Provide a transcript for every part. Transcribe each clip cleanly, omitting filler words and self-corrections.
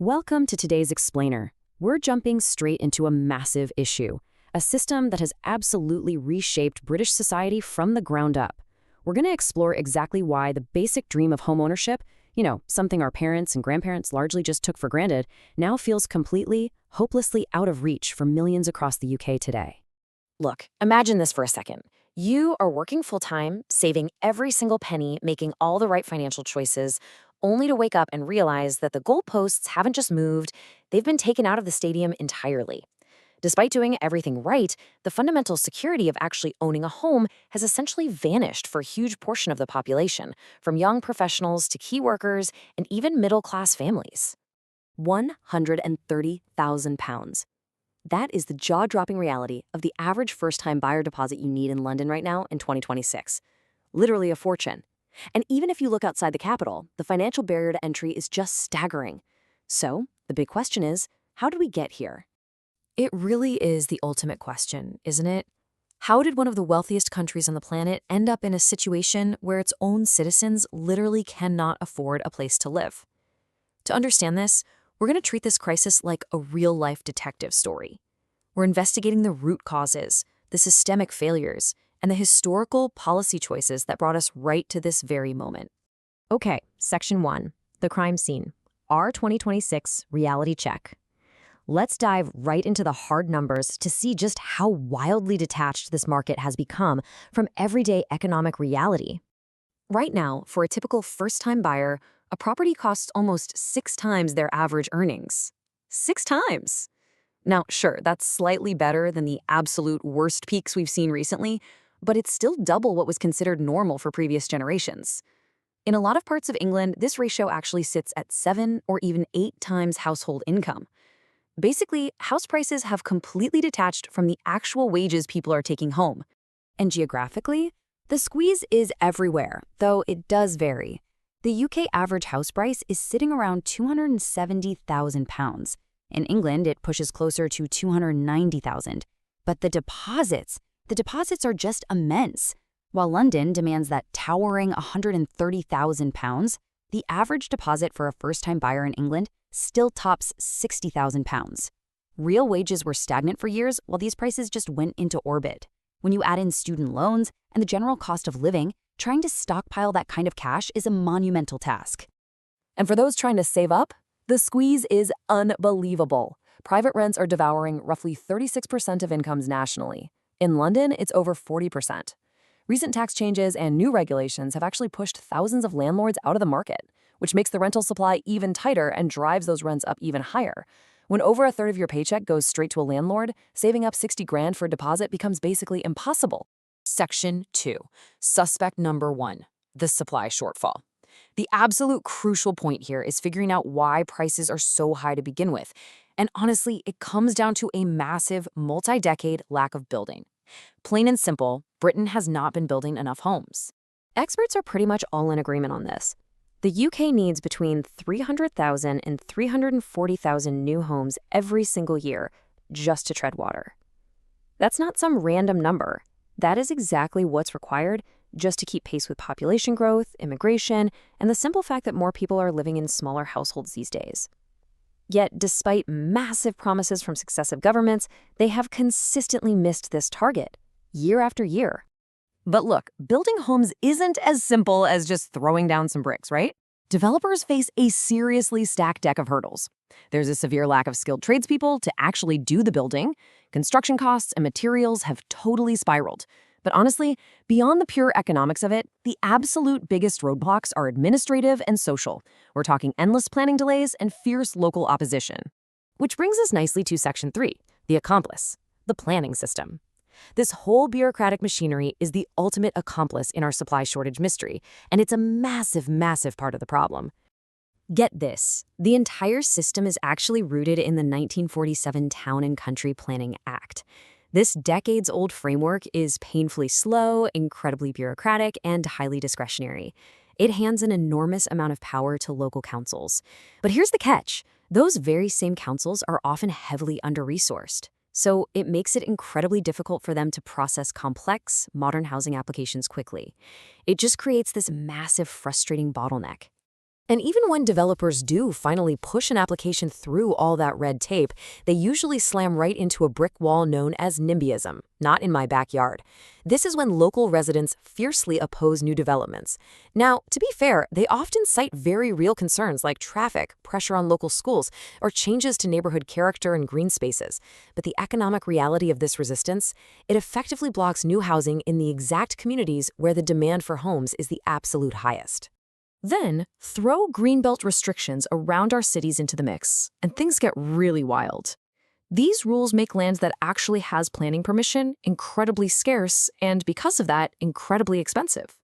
Welcome to today's Explainer. We're jumping straight into a massive issue, a system that has absolutely reshaped British society from the ground up. We're going to explore exactly why the basic dream of homeownership, something our parents and grandparents largely just took for granted, now feels completely, hopelessly out of reach for millions across the UK today. Look, imagine this for a second. You are working full-time, saving every single penny, making all the right financial choices, only to wake up and realize that the goalposts haven't just moved, they've been taken out of the stadium entirely. Despite doing everything right, the fundamental security of actually owning a home has essentially vanished for a huge portion of the population, from young professionals to key workers and even middle-class families. £130,000. That is the jaw-dropping reality of the average first-time buyer deposit you need in London right now in 2026. Literally a fortune. And even if you look outside the capital, the financial barrier to entry is just staggering. So, the big question is, how did we get here? It really is the ultimate question, isn't it? How did one of the wealthiest countries on the planet end up in a situation where its own citizens literally cannot afford a place to live? To understand this, we're going to treat this crisis like a real-life detective story. We're investigating the root causes, the systemic failures, and the historical policy choices that brought us right to this very moment. Okay, Section 1, the crime scene, our 2026 reality check. Let's dive right into the hard numbers to see just how wildly detached this market has become from everyday economic reality. Right now, for a typical first-time buyer, a property costs almost 6 times their average earnings. 6 times! Now, sure, that's slightly better than the absolute worst peaks we've seen recently, but it's still double what was considered normal for previous generations. In a lot of parts of England, this ratio actually sits at 7 or even 8 times household income. Basically, house prices have completely detached from the actual wages people are taking home. And geographically, the squeeze is everywhere, though it does vary. The UK average house price is sitting around £270,000. In England, it pushes closer to $290,000. But the deposits are just immense. While London demands that towering £130,000, the average deposit for a first-time buyer in England still tops £60,000. Real wages were stagnant for years while these prices just went into orbit. When you add in student loans and the general cost of living, trying to stockpile that kind of cash is a monumental task. And for those trying to save up, the squeeze is unbelievable. Private rents are devouring roughly 36% of incomes nationally. In London, it's over 40%. Recent tax changes and new regulations have actually pushed thousands of landlords out of the market, which makes the rental supply even tighter and drives those rents up even higher. When over a third of your paycheck goes straight to a landlord, saving up 60 grand for a deposit becomes basically impossible. Section 2, suspect number 1, the supply shortfall. The absolute crucial point here is figuring out why prices are so high to begin with. And honestly, it comes down to a massive, multi-decade lack of building. Plain and simple, Britain has not been building enough homes. Experts are pretty much all in agreement on this. The UK needs between 300,000 and 340,000 new homes every single year just to tread water. That's not some random number. That is exactly what's required just to keep pace with population growth, immigration, and the simple fact that more people are living in smaller households these days. Yet, despite massive promises from successive governments, they have consistently missed this target, year after year. But look, building homes isn't as simple as just throwing down some bricks, right? Developers face a seriously stacked deck of hurdles. There's a severe lack of skilled tradespeople to actually do the building. Construction costs and materials have totally spiraled. But honestly, beyond the pure economics of it, the absolute biggest roadblocks are administrative and social. We're talking endless planning delays and fierce local opposition. Which brings us nicely to Section 3, the accomplice, the planning system. This whole bureaucratic machinery is the ultimate accomplice in our supply shortage mystery, and it's a massive, massive part of the problem. Get this, the entire system is actually rooted in the 1947 Town and Country Planning Act. This decades-old framework is painfully slow, incredibly bureaucratic, and highly discretionary. It hands an enormous amount of power to local councils. But here's the catch. Those very same councils are often heavily under-resourced. So it makes it incredibly difficult for them to process complex, modern housing applications quickly. It just creates this massive, frustrating bottleneck. And even when developers do finally push an application through all that red tape, they usually slam right into a brick wall known as NIMBYism, not in my backyard. This is when local residents fiercely oppose new developments. Now, to be fair, they often cite very real concerns like traffic, pressure on local schools, or changes to neighborhood character and green spaces. But the economic reality of this resistance, it effectively blocks new housing in the exact communities where the demand for homes is the absolute highest. Then, throw greenbelt restrictions around our cities into the mix, and things get really wild. These rules make land that actually has planning permission incredibly scarce and, because of that, incredibly expensive.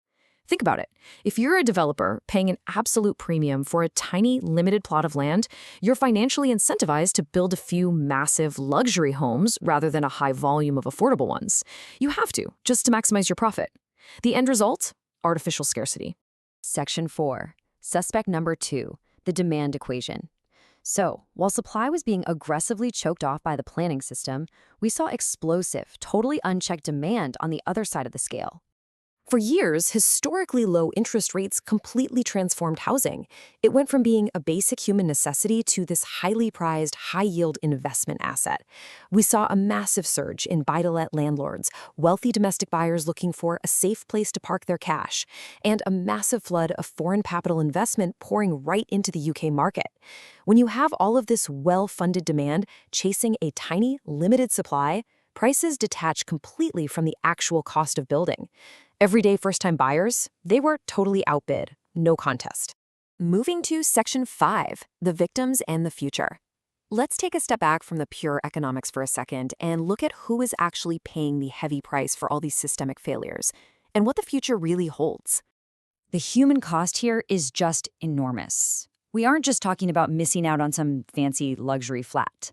Think about it. If you're a developer paying an absolute premium for a tiny, limited plot of land, you're financially incentivized to build a few massive luxury homes rather than a high volume of affordable ones. You have to, just to maximize your profit. The end result? Artificial scarcity. Section 4. Suspect number 2. The demand equation. So, while supply was being aggressively choked off by the planning system, we saw explosive, totally unchecked demand on the other side of the scale. For years, historically low interest rates completely transformed housing. It went from being a basic human necessity to this highly prized, high-yield investment asset. We saw a massive surge in buy-to-let landlords, wealthy domestic buyers looking for a safe place to park their cash, and a massive flood of foreign capital investment pouring right into the UK market. When you have all of this well-funded demand chasing a tiny, limited supply, prices detach completely from the actual cost of building. Everyday first-time buyers, they were totally outbid, no contest. Moving to Section 5, the victims and the future. Let's take a step back from the pure economics for a second and look at who is actually paying the heavy price for all these systemic failures and what the future really holds. The human cost here is just enormous. We aren't just talking about missing out on some fancy luxury flat.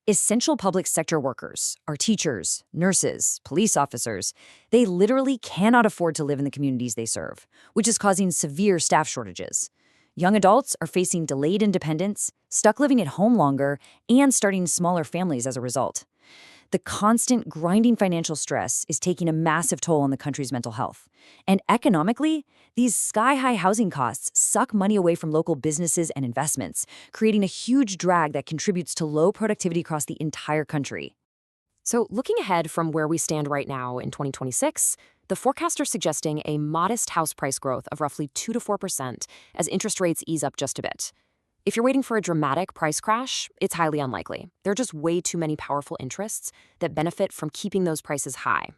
Essential public sector workers, our teachers, nurses, police officers, they literally cannot afford to live in the communities they serve, which is causing severe staff shortages. Young adults are facing delayed independence, stuck living at home longer, and starting smaller families as a result. The constant grinding financial stress is taking a massive toll on the country's mental health. And economically, these sky-high housing costs suck money away from local businesses and investments, creating a huge drag that contributes to low productivity across the entire country. So looking ahead from where we stand right now in 2026, the forecasts are suggesting a modest house price growth of roughly 2 to 4% as interest rates ease up just a bit. If you're waiting for a dramatic price crash, it's highly unlikely. There are just way too many powerful interests that benefit from keeping those prices high.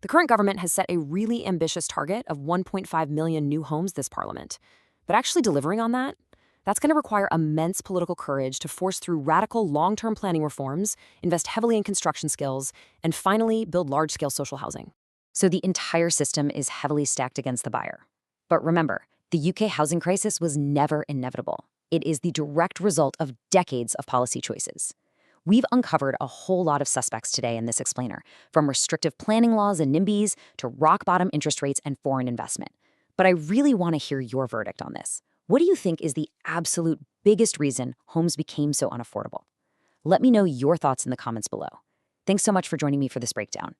The current government has set a really ambitious target of 1.5 million new homes this parliament. But actually delivering on that, that's going to require immense political courage to force through radical long-term planning reforms, invest heavily in construction skills, and finally build large-scale social housing. So the entire system is heavily stacked against the buyer. But remember, the UK housing crisis was never inevitable. It is the direct result of decades of policy choices. We've uncovered a whole lot of suspects today in this explainer, from restrictive planning laws and NIMBYs to rock-bottom interest rates and foreign investment. But I really want to hear your verdict on this. What do you think is the absolute biggest reason homes became so unaffordable? Let me know your thoughts in the comments below. Thanks so much for joining me for this breakdown.